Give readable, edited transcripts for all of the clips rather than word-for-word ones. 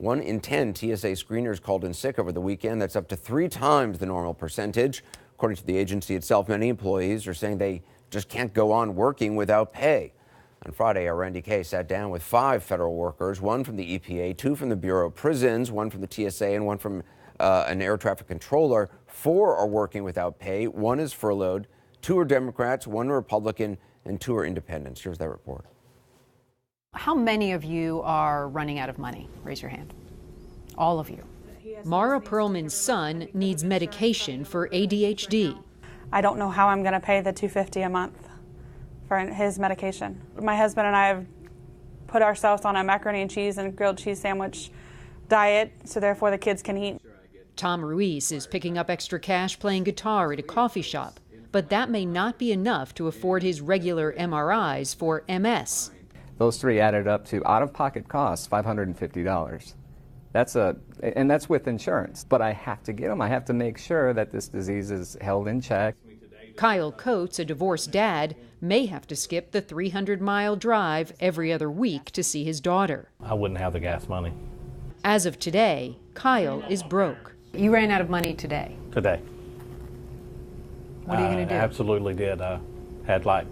1 in 10 TSA screeners called in sick over the weekend. That's up to 3 times the normal percentage. According to the agency itself, many employees are saying they just can't go on working without pay. On Friday, our Randy Kay sat down with 5 federal workers, 1 from the EPA, 2 from the Bureau of Prisons, 1 from the TSA, and 1 from an air traffic controller. 4 are working without pay. 1 is furloughed. 2 are Democrats, 1 Republican, and 2 are independents. Here's that report. How many of you are running out of money? Raise your hand. All of you. Mara Perlman's son needs medication for ADHD. I don't know how I'm going to pay the $250 a month for his medication. My husband and I have put ourselves on a macaroni and cheese and grilled cheese sandwich diet, so therefore the kids can eat. Tom Ruiz is picking up extra cash playing guitar at a coffee shop, but that may not be enough to afford his regular MRIs for MS. Those 3 added up to out-of-pocket costs, $550. And that's with insurance. But I have to get them. I have to make sure that this disease is held in check. Kyle Coates, a divorced dad, may have to skip the 300-mile drive every other week to see his daughter. I wouldn't have the gas money. As of today, Kyle is broke. You ran out of money today. Today. What are you going to do? I absolutely did. I had like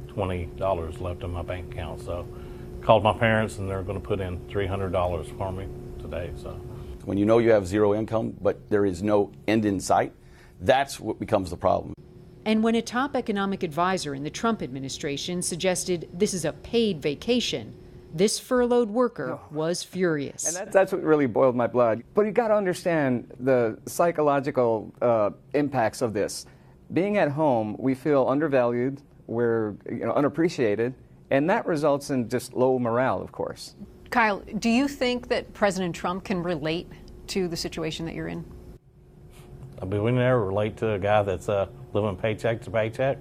$20 left in my bank account, so called my parents and they're going to put in $300 for me today. So when you know you have zero income but there is no end in sight, that's what becomes the problem. And when a top economic advisor in the Trump administration suggested this is a paid vacation, this furloughed worker was furious. And that's what really boiled my blood. But you got to understand the psychological impacts of this. Being at home, we feel undervalued, we're unappreciated, and that results in just low morale, of course. Kyle, do you think that President Trump can relate to the situation that you're in? A billionaire relate to a guy that's living paycheck to paycheck?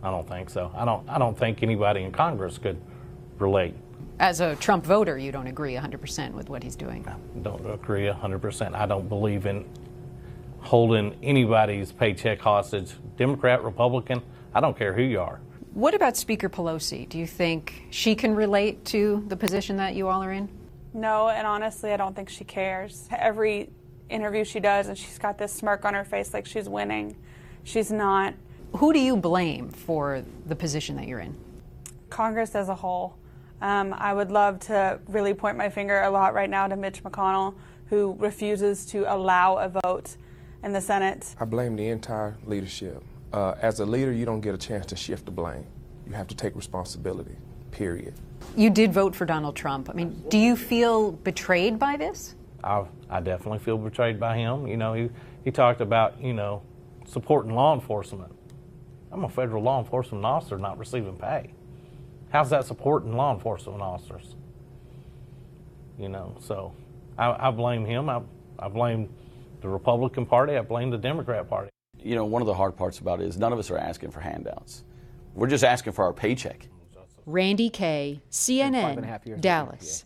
I don't think so. I don't think anybody in Congress could relate. As a Trump voter, you don't agree 100% with what he's doing? I don't agree 100%. I don't believe in holding anybody's paycheck hostage. Democrat, Republican, I don't care who you are. What about Speaker Pelosi? Do you think she can relate to the position that you all are in? No, and honestly, I don't think she cares. Every interview she does, and she's got this smirk on her face like she's winning. She's not. Who do you blame for the position that you're in? Congress as a whole. I would love to really point my finger a lot right now to Mitch McConnell, who refuses to allow a vote in the Senate. I blame the entire leadership. As a leader, you don't get a chance to shift the blame. You have to take responsibility, period. You did vote for Donald Trump. I mean, do you feel betrayed by this? I definitely feel betrayed by him. You know, he talked about, supporting law enforcement. I'm a federal law enforcement officer not receiving pay. How's that supporting law enforcement officers? So I blame him. I blame the Republican Party. I blame the Democrat Party. One of the hard parts about it is none of us are asking for handouts. We're just asking for our paycheck. Randy Kay, CNN, Dallas.